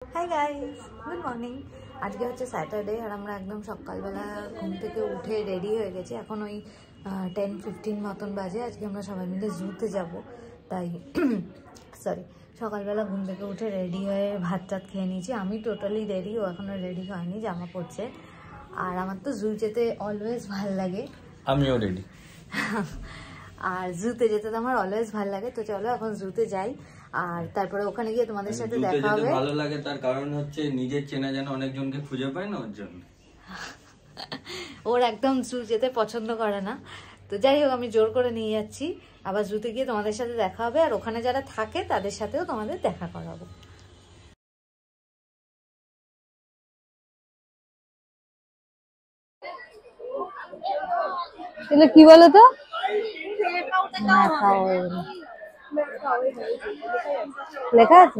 Hi guys, good morning. আজকে হচ্ছে Saturday আর আমরা একদম সকালবেলা ঘুম থেকে উঠে রেডি হয়ে গেছি। এখন ওই 10-15 মতন বাজে। আজকে আমরা সবাই মিলে জুতে যাব, তাই সরি সকালবেলা ঘুম থেকে উঠে রেডি হয়ে ভাত টাত খেয়ে নিয়েছি। আমি টোটালি রেডি, ও এখনও রেডি হয়নি, জামা পড়ছে। আর আমার তো জু যেতে অলওয়েজ ভাল লাগে, আমিও রেডি। আর জুতে যেতে তো আমার অলওয়েজ ভাল লাগে। তো চলো এখন জুতে যাই, আর তারপরে ওখানে গিয়ে তোমাদের সাথে দেখা হবে। ভালো লাগে তার কারণ হচ্ছে নিজের চেনা জানা অনেকজনকে খুঁজে পায় না, ওর জন্য। ওর একদম জু যেতে পছন্দ করে না, তো যাই হোক আমি জোর করে নিয়ে যাচ্ছি। আবার জুতে গিয়ে তোমাদের সাথে দেখা হবে, আর ওখানে যারা থাকে তাদের সাথেও তোমাদের দেখা করাবো। এগুলো কি বলো তো? লেখা আছে।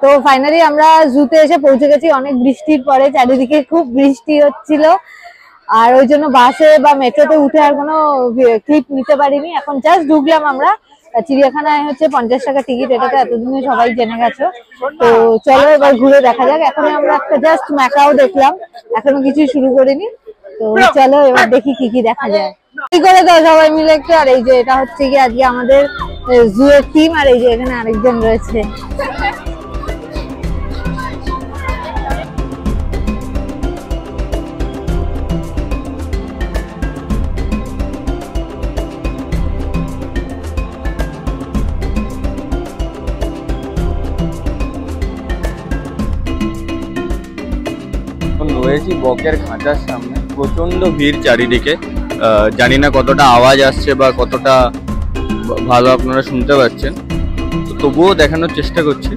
তো ফাইনালি আমরা জুতে এসে পৌঁছে গেছি অনেক বৃষ্টির পরে। চারিদিকে খুব বৃষ্টি হচ্ছিল, আর ওই জন্য বাসে বা মেট্রোতে উঠে আর কোনো ক্লিপ নিতে পারিনি। এখন জাস্ট ঢুকলাম আমরা। চিড়িয়াখানায় হচ্ছে 50 টাকা টিকিট, এটা তো এতদিনে সবাই জেনে গেছো। তো চলো এবার ঘুরে দেখা যাক। এখন আমরা একটা জাস্ট ম্যাকাও দেখলাম, এখনো কিছু শুরু করিনি। তো চলো এবার দেখি কি কি দেখা যায়। কি করে দাও সবাই মিলে একটু। আর এই যে এটা হচ্ছে কি আজকে আমাদের জু এর টিম, আর এই যে এখানে আরেকজন রয়েছে। রয়েছি বকের খাঁচার সামনে, প্রচন্ড ভিড় চারিদিকে। জানি না কতটা আওয়াজ আসছে বা কতটা ভালো আপনারা শুনতে পাচ্ছেন, তো তবুও দেখানোর চেষ্টা করছি।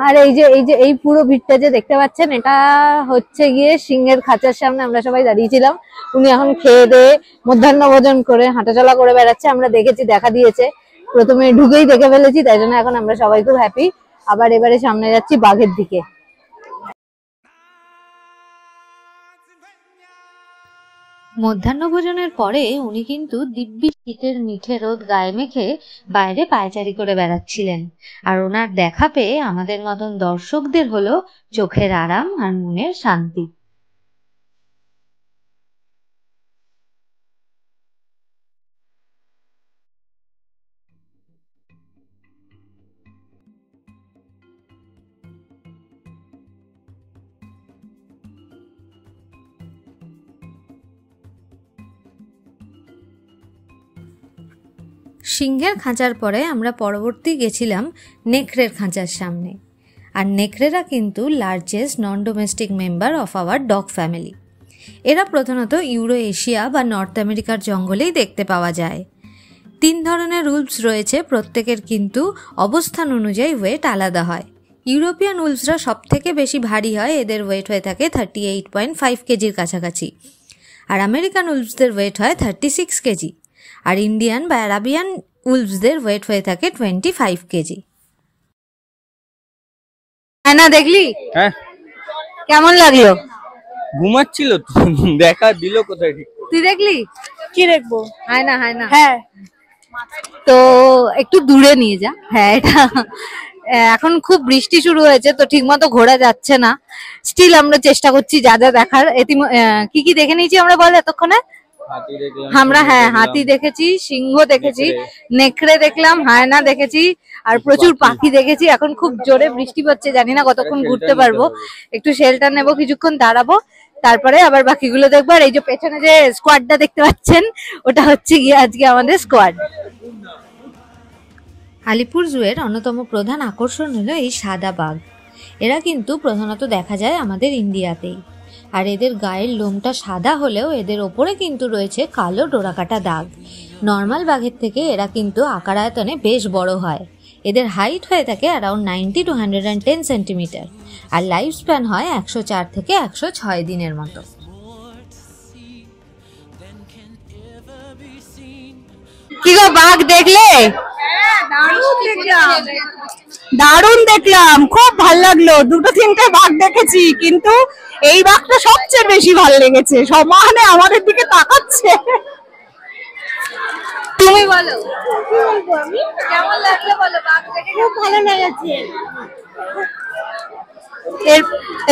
আর এই পুরো ভিড়টা যে দেখতে পাচ্ছেন, এটা হচ্ছে গিয়ে সিংহের খাঁচার সামনে আমরা সবাই দাঁড়িয়েছিলাম। উনি এখন খেয়ে দিয়ে মধ্যাহ্ন ভোজন করে হাঁটাচলা করে বেড়াচ্ছে। আমরা দেখেছি, দেখা দিয়েছে, প্রথমে ঢুকেই দেখে ফেলেছি, তাই জন্য এখন আমরা সবাই খুব হ্যাপি। আবার এবারে সামনে যাচ্ছি বাঘের দিকে। মধ্যাহ্ন ভোজনের পরে উনি কিন্তু দিব্যি শীতের মিঠে রোদ গায়ে মেখে বাইরে পায়চারি করে বেড়াচ্ছিলেন। আর ওনার দেখা পেয়ে আমাদের মতন দর্শকদের হলো চোখের আরাম আর মনের শান্তি। সিংহের খাঁচার পরে আমরা পরবর্তী গেছিলাম নেকড়ের খাঁচার সামনে। আর নেকড়েরা কিন্তু largest non domestic member of our dog family. এরা প্রধানত ইউরো এশিয়া বা নর্থ আমেরিকার জঙ্গলেই দেখতে পাওয়া যায়। 3 ধরনের উলভস রয়েছে, প্রত্যেকের কিন্তু অবস্থান অনুযায়ী ওয়েট আলাদা হয়। ইউরোপিয়ান উলভসরা সব থেকে বেশি ভারী হয়, এদের ওয়েট হয়ে থাকে 38.5 কেজির কাছাকাছি। আর আমেরিকান উলভসদের ওয়েট হয় 36 কেজি। আর ইন্ডিয়ান বা অ্যারাবিয়ান উলভসদের ওয়েট হয়ে থাকে 25 কেজি। না দেখলি? হ্যাঁ, কেমন লাগলো? ঘুমাচ্ছিল তো, দেখা দিল কোথায়? ঠিক তুই দেখলি? কি দেখবো? হয় না হ্যাঁ, তো একটু দূরে নিয়ে যা। হ্যাঁ, এটা এখন খুব বৃষ্টি শুরু হয়েছে, তো ঠিক মতো ঘোরা যাচ্ছে না। স্টিল আমরা চেষ্টা করছি যা যা দেখার। কি কি দেখে নিয়েছি আমরা, বল এতক্ষণে? আমরা হাতি দেখেছি, সিংহ দেখেছি, নেকড়ে দেখলাম, হায়না দেখেছি, আর প্রচুর পাখি দেখেছি। এখন খুব জোরে বৃষ্টি পড়ছে, জানি না কতক্ষণ ঘুরতে পারবো। একটু শেল্টার নেবো, কিছুক্ষণ দাঁড়াবো, তারপরে আবার বাকিগুলো দেখবো। আর এই যে পেছনে যে স্কোয়াডটা দেখতে পাচ্ছেন, ওটা হচ্ছে গিয়ে আজকে আমাদের স্কোয়াড। আলিপুর জুয়ের অন্যতম প্রধান আকর্ষণ হলো এই সাদা বাঘ। এরা কিন্তু প্রধানত দেখা যায় আমাদের ইন্ডিয়াতেই। আর এদের গায়ের লোমটা সাদা হলেও এদের ওপরে কিন্তু রয়েছে কালো ডোরাকাটা দাগ। নর্মাল বাঘের থেকে এরা কিন্তু আকার আয়তনে বেশ বড় হয়। এদের হাইট হয়ে থাকে অ্যারাউন্ড 90 to 110 সেন্টিমিটার, আর লাইফ স্প্যান হয় 104 থেকে 106 দিনের মতো। কি গো, বাঘ দেখলে? দারুণ দেখলাম, খুব ভালো লাগলো। 2-3টে বাঘ দেখেছি, কিন্তু এই বাঘটা সবচেয়ে বেশি ভালো লেগেছে, সমানে আমাদের দিকে তাকাচ্ছে। তুমি বলো, কেমন লাগলো বলো? বাঘ দেখে খুব ভালো লেগেছে।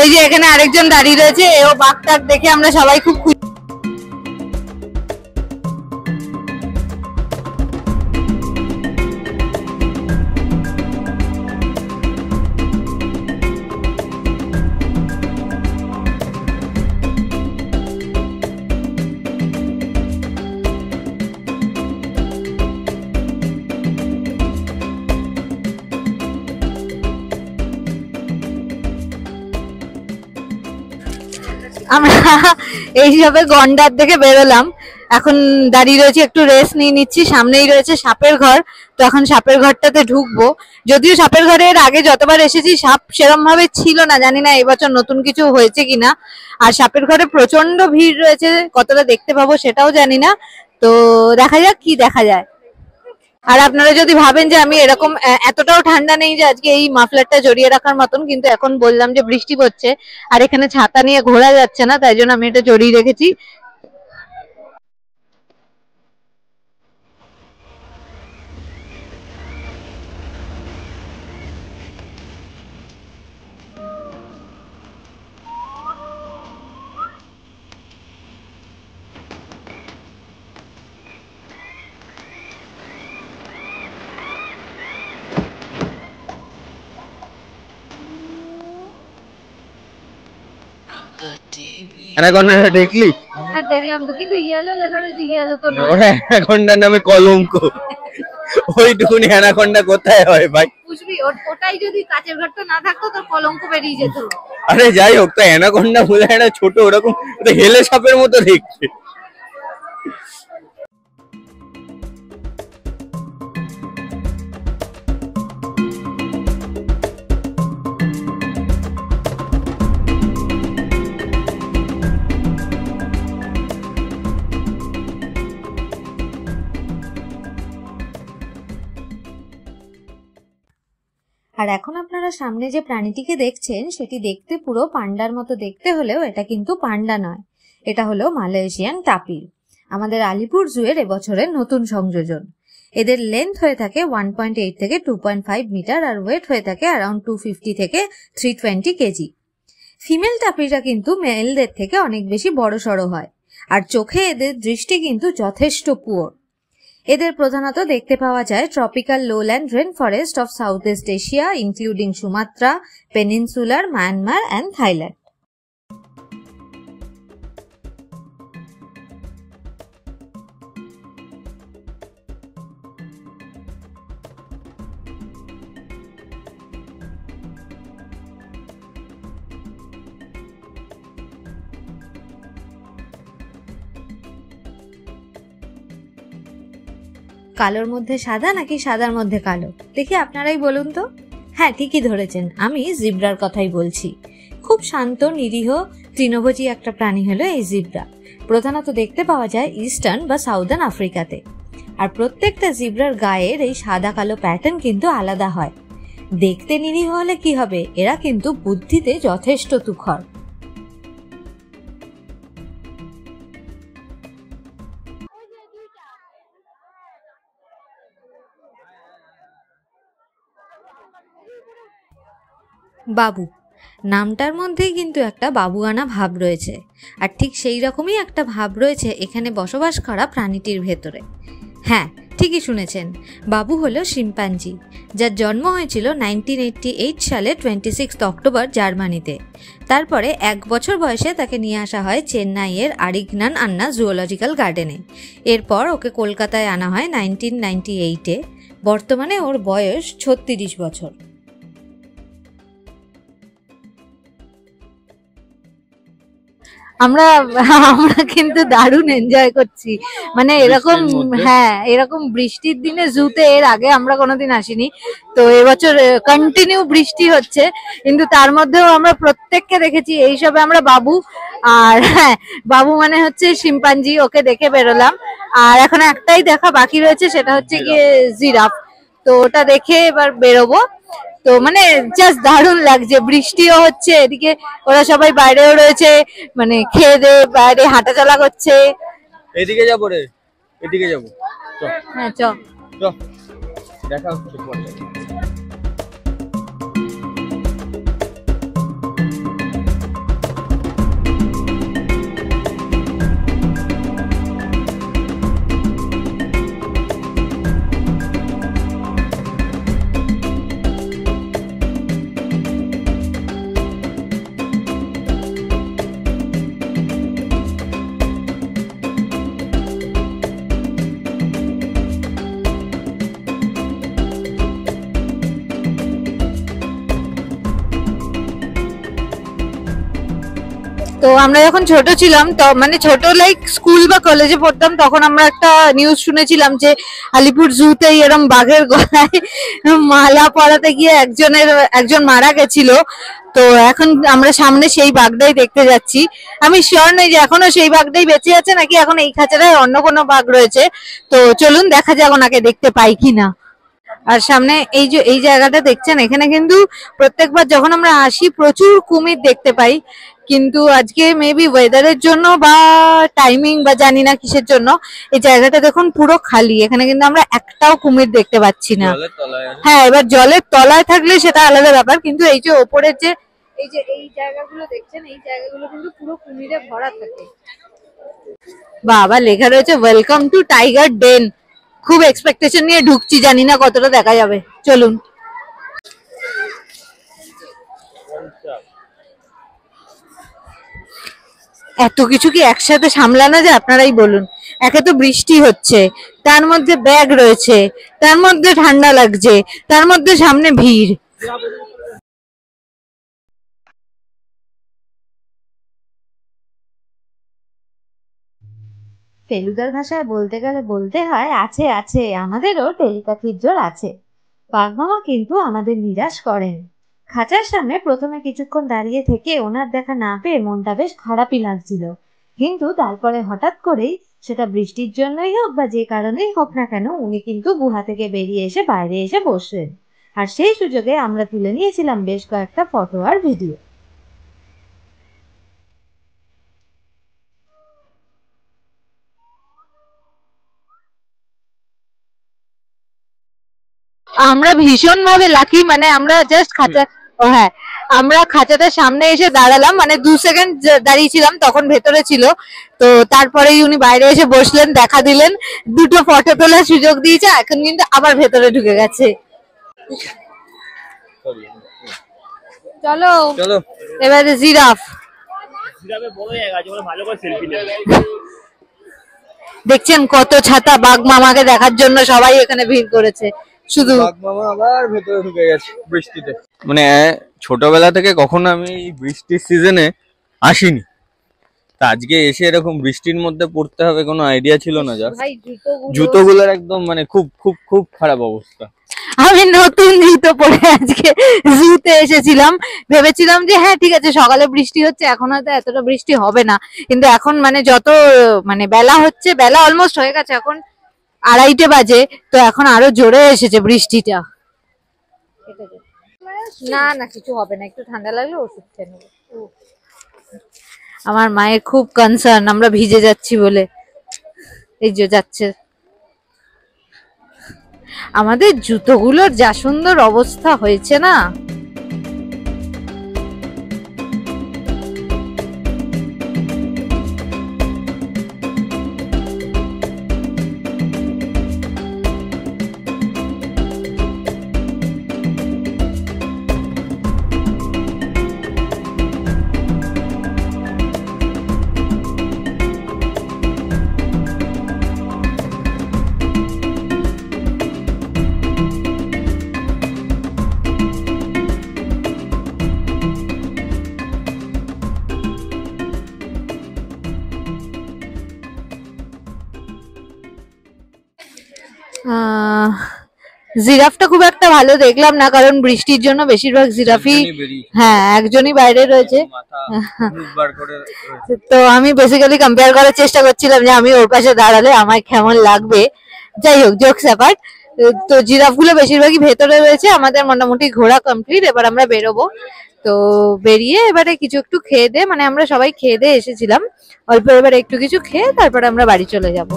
এই যে এখানে আরেকজন দাঁড়িয়ে রয়েছে, ও বাঘটা দেখে আমরা সবাই খুব খুশি। আমরা এইভাবে গন্ডার দেখে বেরোলাম, এখন দাঁড়িয়ে রয়েছে, একটু রেস্ট নিয়ে নিচ্ছি। সামনেই রয়েছে সাপের ঘর, তো এখন সাপের ঘরটাতে ঢুকবো। যদিও সাপের ঘরের আগে যতবার এসেছি সাপ সেরম ভাবে ছিল না, জানি না এবছর নতুন কিছু হয়েছে কিনা। আর সাপের ঘরে প্রচন্ড ভিড় রয়েছে, কতটা দেখতে পাবো সেটাও জানি না, তো দেখা যাক কি দেখা যায়। আর আপনারা যদি ভাবেন যে আমি এরকম এতটাও ঠান্ডা নেই যে আজকে এই মাফলারটা জড়িয়ে রাখার মতন, কিন্তু এখন বললাম যে বৃষ্টি পড়ছে আর এখানে ছাতা নিয়ে ঘোরা যাচ্ছে না, তাই জন্য আমি এটা জড়িয়ে রেখেছি। অ্যানাকন্ডাটা দেখলি? হ্যাঁ দেখলাম তো, কিন্তু ইয়েলো লেখা রয়েছে, ইয়েলো তো নয়। ওরা অ্যানাকন্ডার নামে কলঙ্ক। ওইটুকুনি অ্যানাকন্ডা কোথায় হয় ভাই? বুঝবি, ওটাই যদি কাচের ঘরটা না থাকতো তোর কলঙ্ক বেরিয়ে যেত। আরে যাই হোক, তো অ্যানাকন্ডা বলে একটা ছোট ওরকম হেলে সাপের মতো দেখতে। আর এখন আপনারা সামনে যে প্রাণীটিকে দেখছেন সেটি দেখতে পুরো পান্ডার মতো দেখতে হলেও এটা কিন্তু পান্ডা নয়, এটা হলো মালয়েশিয়ান টাপির, আমাদের আলিপুর জুয়ের এবছরের নতুন সংযোজন। এদের লেন্থ হয়ে থাকে 1.8 থেকে 2.5 মিটার আর ওয়েট হয়ে থাকে অ্যারাউন্ড 250 থেকে 320 কেজি। ফিমেল টাপিরা কিন্তু মেলদের থেকে অনেক বেশি বড় সড়ো হয়, আর চোখে এদের দৃষ্টি কিন্তু যথেষ্ট পুয়ার। এদের প্রধানত দেখতে পাওয়া যায় tropical lowland rain forest of south east Asia including Sumatra, peninsular, Myanmar and Thailand. কালোর মধ্যে সাদা নাকি সাদার মধ্যে কালো, দেখি আপনারাই বলুন তো। হ্যাঁ, ঠিকই ধরেছেন, আমি জিব্রার কথাই বলছি। খুব শান্ত, নিরীহ, তৃণভোজী একটা প্রাণী হলো এই জিব্রা। প্রধানত দেখতে পাওয়া যায় ইস্টার্ন বা সাউদার্ন আফ্রিকাতে। আর প্রত্যেকটা জিব্রার গায়ের এই সাদা কালো প্যাটার্ন কিন্তু আলাদা হয়। দেখতে নিরীহ হলে কি হবে, এরা কিন্তু বুদ্ধিতে যথেষ্ট তুখর। বাবু নামটার মধ্যেই কিন্তু একটা বাবুয়ানা ভাব রয়েছে, আর ঠিক সেই রকমই একটা ভাব রয়েছে এখানে বসবাস করা প্রাণীটির ভেতরে। হ্যাঁ, ঠিকই শুনেছেন, বাবু হলো শিম্পাঞ্জি, যার জন্ম হয়েছিল 1988 সালে 26 অক্টোবর জার্মানিতে। তারপরে 1 বছর বয়সে তাকে নিয়ে আসা হয় চেন্নাইয়ের আরিগনান আন্না জুওলজিক্যাল গার্ডেনে। এরপর ওকে কলকাতায় আনা হয় 1998-এ। বর্তমানে ওর বয়স 36 বছর। আমরা আমরা কিন্তু দারুণ এনজয় করছি, মানে এরকম, বৃষ্টির মধ্যে? হ্যাঁ এরকম বৃষ্টির দিনে জুতে এর আগে আমরা কোনোদিন আসিনি। তো এবছর কন্টিনিউ বৃষ্টি হচ্ছে, কিন্তু তার মধ্যেও আমরা প্রত্যেককে দেখেছি। এইসবে আমরা বাবু আর হ্যাঁ, বাবু মানে হচ্ছে শিম্পাঞ্জি, ওকে দেখে বেরোলাম। আর এখন একটাই দেখা বাকি রয়েছে, সেটা হচ্ছে গিয়ে জিরাফ। তো ওটা দেখে এবার বেরোবো। তো মানে জাস্ট দারুণ লাগছে, বৃষ্টিও হচ্ছে, এদিকে ওরা সবাই বাইরেও রয়েছে, মানে খেয়ে দিয়ে বাইরে হাঁটাচলা করছে। এদিকে যাবো রে, এদিকে যাবো, চল হ্যাঁ চ। চল, দেখা হচ্ছে পরে। তো আমরা যখন ছোট ছিলাম, তো মানে ছোট লাইক স্কুল বা কলেজে পড়তাম, তখন আমরা একটা নিউজ শুনেছিলাম যে আলিপুর জুতেই এরম বাঘের গলায় মালা পরাতে গিয়ে একজন মারা গেছিল। তো এখন আমরা সামনে সেই বাঘটাই দেখতে যাচ্ছি। আমি শিওর নই যে এখনো সেই বাঘটাই বেঁচে আছে নাকি এখন এই খাঁচাটায় অন্য কোনো বাঘ রয়েছে। তো চলুন দেখা যাক ওনাকে দেখতে পাই কিনা। আর সামনে এই যে এই জায়গাটা দেখছেন, এখানে কিন্তু প্রত্যেকবার যখন আমরা আসি প্রচুর কুমির দেখতে পাই, কিন্তু আজকে মেবি ওয়েদারের জন্য বা টাইমিং বা জানি না কিসের জন্য এই জায়গাটা দেখুন পুরো খালি। এখানে কিন্তু আমরা একটাও কুমির দেখতে পাচ্ছি না। জলের তলায় আছে। হ্যাঁ, এবার জলের তলায় থাকলে সেটা আলাদা ব্যাপার, কিন্তু এই যে ওপরের যে এই জায়গাগুলো দেখছেন, এই জায়গাগুলো কিন্তু পুরো কুমিরে ভরা থাকে। বাবা, লেখা রয়েছে ওয়েলকাম টু টাইগার ডেন। খুব এক্সপেকটেশন নিয়ে ঢুকছি, জানি না কতটা দেখা যাবে। চলুন। এত কিছু কি একসাথে সামলানো যায় আপনারাই বলুন। একে তো বৃষ্টি হচ্ছে, তার মধ্যে ব্যাগ রয়েছে, তার মধ্যে ঠান্ডা লাগছে, তার মধ্যে সামনে ভিড়। ফেলুদার ভাষায় বলতে গেলে বলতে হয় আছে আছে, আমাদেরও টেলিপাখির জোর আছে। বাঘমামা কিন্তু আমাদের নিরাশ করেন। খাঁচার সামনে প্রথমে কিছুক্ষণ দাঁড়িয়ে থেকে ওনার দেখা না পেয়ে মনটা বেশ খারাপই লাগছিল, কিন্তু তারপরে হঠাৎ করেই, সেটা বৃষ্টির জন্যই হোক বা যে কারণেই হোক না কেন, উনি কিন্তু গুহা থেকে বেরিয়ে এসে বাইরে এসে বসলেন। আর সেই সুযোগে আমরা তুলে নিয়েছিলাম বেশ কয়েকটা ফটো আর ভিডিও। আমরা ভীষণ ভাবে লাকি, মানে আমরা জাস্ট খাঁচা, ও হ্যাঁ, আমরা খাঁচাটার সামনে এসে দাঁড়ালাম, মানে 2 সেকেন্ড দাঁড়িয়েছিলাম, তখন ভেতরে ছিল। তো তারপরেই উনি বাইরে এসে বসলেন, দেখা দিলেন, দুটো ফটো তোলার সুযোগ দিয়েছে, এখন কিন্তু আবার ভেতরে ঢুকে গেছে। চলো চলো, এবারে জিরাফ। দেখছেন কত ছাতা, বাঘ মামাকে দেখার জন্য সবাই এখানে ভিড় করেছে। শুধু বাঘ মামা আবার ভেতরে ঢুকে গেছে বৃষ্টিতে। মানে ছোটবেলা থেকে কখনো আমি এই বৃষ্টির সিজনে আসিনি, তা আজকে এসে এরকম বৃষ্টির মধ্যে পড়তে হবে কোনো আইডিয়া ছিল না। যা ভাই জুতোগুলোর একদম মানে খুব খুব খুব খারাপ অবস্থা। আমি নতুন জুতো পরে আজকে জুতে এসেছিলাম, ভেবেছিলাম যে হ্যাঁ ঠিক আছে, সকালে বৃষ্টি হচ্ছে, এখন হয়তো এতটা বৃষ্টি হবে না, কিন্তু এখন মানে যত মানে বেলা হচ্ছে, বেলা অলমোস্ট হয়ে গেছে, এখন 2:30 বাজে, তো এখন আরো জোরে এসেছে বৃষ্টিটা। না না, কিছু হবে না, একটু ঠান্ডা লাগলে ওষুধ খেয়ে নেবো। আমার মায়ের খুব কনসার্ন আমরা ভিজে যাচ্ছি বলে। এই যে যাচ্ছে, আমাদের জুতোগুলোর যা সুন্দর অবস্থা হয়েছে না। জিরাফটা খুব একটা ভালো দেখলাম না, কারণ বৃষ্টির জন্য বেশিরভাগ জিরাফই, হ্যাঁ একজনই বাইরে রয়েছে। তো আমি বেসিক্যালি কম্পেয়ার করার চেষ্টা করছিলাম যে আমি ওর পাশে দাঁড়ালে আমার কেমন লাগবে। যাই হোক, জোকস অ্যাপার্ট, তো জিরাফগুলো বেশিরভাগই ভেতরে রয়েছে। আমাদের মোটামুটি ঘোরা কমপ্লিট, এবার আমরা বেরোবো। তো বেরিয়ে এবারে কিছু একটু খেয়ে দে, মানে আমরা সবাই খেয়ে দিয়ে এসেছিলাম অল্প, এবারে একটু কিছু খেয়ে তারপরে আমরা বাড়ি চলে যাব।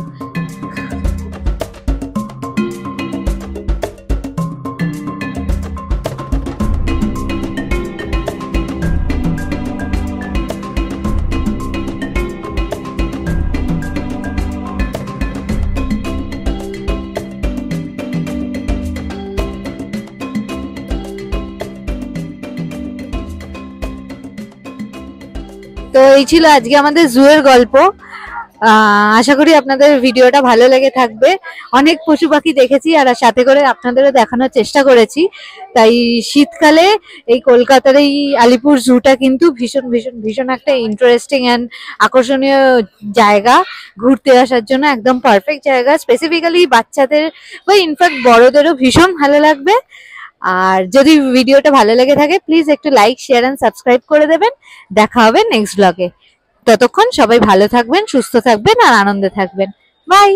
তো এই ছিল আজকে আমাদের জু এর গল্প। আশা করি আপনাদের ভিডিওটা ভালো লেগে থাকবে। অনেক পশু পাখি দেখেছি আর সাথে করে আপনাদেরও দেখানোর চেষ্টা করেছি। তাই শীতকালে এই কলকাতার এই আলিপুর জুটা কিন্তু ভীষণ ভীষণ ভীষণ একটা ইন্টারেস্টিং অ্যান্ড আকর্ষণীয় জায়গা, ঘুরতে আসার জন্য একদম পারফেক্ট জায়গা। স্পেসিফিক্যালি বাচ্চাদের বা ইনফ্যাক্ট বড়দেরও ভীষণ ভালো লাগবে। আর যদি ভিডিওটা ভালো লেগে থাকে প্লিজ একটু লাইক, শেয়ার এন্ড সাবস্ক্রাইব করে দেবেন। দেখা হবে নেক্সট ব্লগে। ততক্ষণ সবাই ভালো থাকবেন, সুস্থ থাকবেন আর আনন্দে থাকবেন। বাই।